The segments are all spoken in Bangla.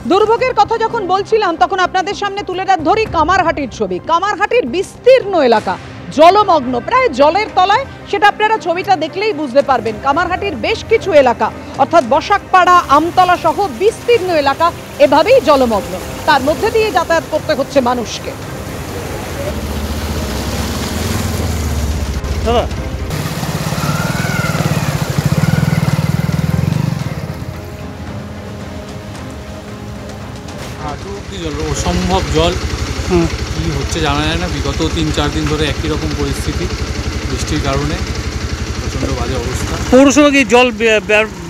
দুর্ভোগের কথা যখন বলছিলাম তখন আপনাদের সামনে তুলে ধরি কামারহাটির ছবি। কামারহাটির বিস্তীর্ণ এলাকা জলমগ্ন, প্রায় জলের তলায়, সেটা আপনারা ছবিটা দেখলেই বুঝতে পারবেন। কামারহাটির বেশ কিছু এলাকা অর্থাৎ বসাকপাড়া, আমতলা সহ বিস্তীর্ণ এলাকা এভাবেই জলমগ্ন, তার মধ্যে দিয়ে যাতায়াত করতে হচ্ছে মানুষকে। অসম্ভব জল, কি হচ্ছে জানা যায় না। বিগত 3-4 দিন ধরে একই রকম পরিস্থিতি, বৃষ্টির কারণে প্রচণ্ড বাজে অবস্থা। পৌরসভা কি জল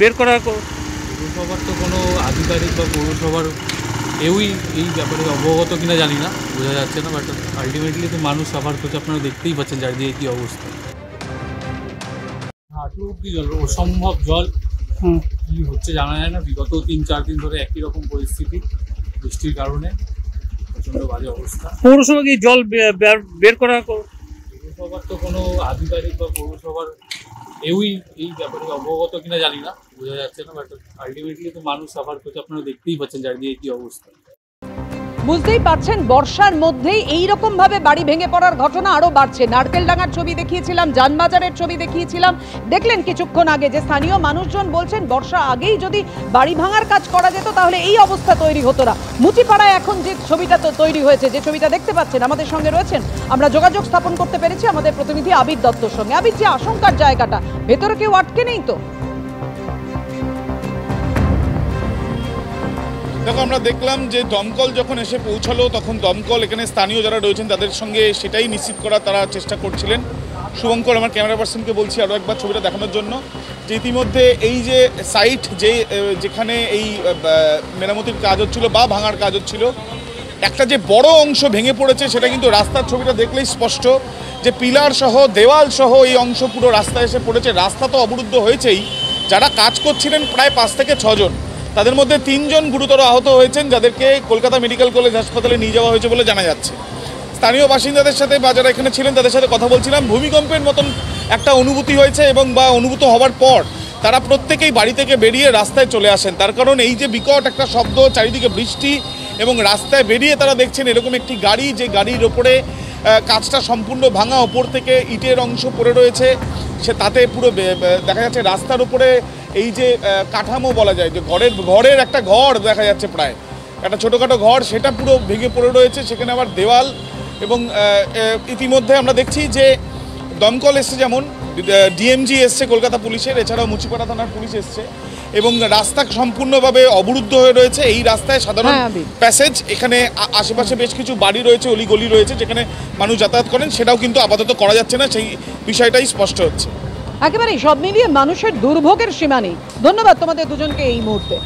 বের করা? পৌরসভার তো কোনো আধিকারিক বা পৌরসভার কেউই এই ব্যাপারে অবগত কিনা জানি না, বোঝা যাচ্ছে না। বাট আলটিমেটলি তো মানুষ সাফার করছে, আপনারা দেখতেই পাচ্ছেন চারিদিকে কী অবস্থা। হাঁটু অব্দি জল, অসম্ভব জল, কি হচ্ছে জানা যায় না। বিগত 3-4 দিন ধরে একই রকম পরিস্থিতি, বৃষ্টির কারণে প্রচণ্ড বাজে অবস্থা। পৌরসভা কি জল বের করা? পৌরসভার তো কোনো আধিকারিক বা পৌরসভার কেউই এই ব্যাপারে অবগত কিনা জানি না, বোঝা যাচ্ছে না। বাট আলটিমেটলি তো মানুষ সাফার করছে, আপনারা দেখতেই পাচ্ছেন চারিদিকে কী অবস্থা। বুঝতেই পারছেন বর্ষার মধ্যেই এইরকম ভাবে বাড়ি ভেঙে পড়ার ঘটনা আরো বাড়ছে। নারকেলডাঙ্গার ছবি দেখিয়েছিলাম, যানবাজারের ছবি দেখিয়েছিলাম, দেখলেন কিছুক্ষণ আগে যে স্থানীয় মানুষজন বলছেন বর্ষা আগেই যদি বাড়ি ভাঙার কাজ করা যেত তাহলে এই অবস্থা তৈরি হতো না। মুচিপাড়ায় এখন যে ছবিটা তৈরি হয়েছে, যে ছবিটা দেখতে পাচ্ছেন, আমাদের সঙ্গে রয়েছেন, আমরা যোগাযোগ স্থাপন করতে পেরেছি আমাদের প্রতিনিধি আবির দত্তর সঙ্গে। আবির, যে আশঙ্কার জায়গাটা, ভেতরে কেউ আটকে নেই তো? দেখো, আমরা দেখলাম যে দমকল যখন এসে পৌঁছালো তখন দমকল এখানে স্থানীয় যারা রয়েছেন তাদের সঙ্গে সেটাই নিশ্চিত করা তারা চেষ্টা করছিলেন। শুভঙ্কর, আমার ক্যামেরা পার্সনকে বলছি আরও একবার ছবিটা দেখানোর জন্য, যে ইতিমধ্যে এই যে সাইট যেখানে এই মেরামতির কাজ হচ্ছিল বা ভাঙার কাজ হচ্ছিল, একটা যে বড় অংশ ভেঙে পড়েছে সেটা কিন্তু রাস্তার ছবিটা দেখলেই স্পষ্ট, যে পিলার সহ দেওয়াল সহ এই অংশ পুরো রাস্তায় এসে পড়েছে। রাস্তা তো অবরুদ্ধ হয়েছেই, যারা কাজ করছিলেন প্রায় 5 থেকে 6 জন, তাদের মধ্যে 3 জন গুরুতর আহত হয়েছেন, যাদেরকে কলকাতা মেডিকেল কলেজ হাসপাতালে নিয়ে যাওয়া হয়েছে বলে জানা যাচ্ছে। স্থানীয় বাসিন্দাদের সাথে বা যারা এখানে ছিলেন তাদের সাথে কথা বলছিলাম, ভূমিকম্পের মতন একটা অনুভূতি হয়েছে এবং বা অনুভূত হওয়ার পর তারা প্রত্যেকেই বাড়ি থেকে বেরিয়ে রাস্তায় চলে আসেন। তার কারণ এই যে বিকট একটা শব্দ, চারিদিকে বৃষ্টি, এবং রাস্তায় বেরিয়ে তারা দেখছেন এরকম একটি গাড়ি, যে গাড়ির ওপরে কাঁচটা সম্পূর্ণ ভাঙা, ওপর থেকে ইটের অংশ পড়ে রয়েছে, সে তাতে পুরো দেখা যাচ্ছে রাস্তার উপরে এই যে কাঠামো বলা যায়, যে ঘরের একটা ঘর দেখা যাচ্ছে, প্রায় একটা ছোটোখাটো ঘর, সেটা পুরো ভেঙে পড়ে রয়েছে। সেখানে আবার দেওয়াল, এবং ইতিমধ্যে আমরা দেখছি যে দমকল এসছে, যেমন ডিএমজি এসছে কলকাতা পুলিশের, এছাড়াও মুচিপাড়া থানার পুলিশ এসছে, এবং রাস্তা সম্পূর্ণভাবে অবরুদ্ধ হয়ে রয়েছে। এই রাস্তায় সাধারণ প্যাসেজ, এখানে আশেপাশে বেশ কিছু বাড়ি রয়েছে, অলিগলি রয়েছে যেখানে মানুষ যাতায়াত করেন, সেটাও কিন্তু আপাতত করা যাচ্ছে না, সেই বিষয়টাই স্পষ্ট হচ্ছে। একেবারেই সব মিলিয়ে মানুষের দুর্ভোগের সীমা নেই। ধন্যবাদ তোমাদের দুজনকে এই মুহূর্তে।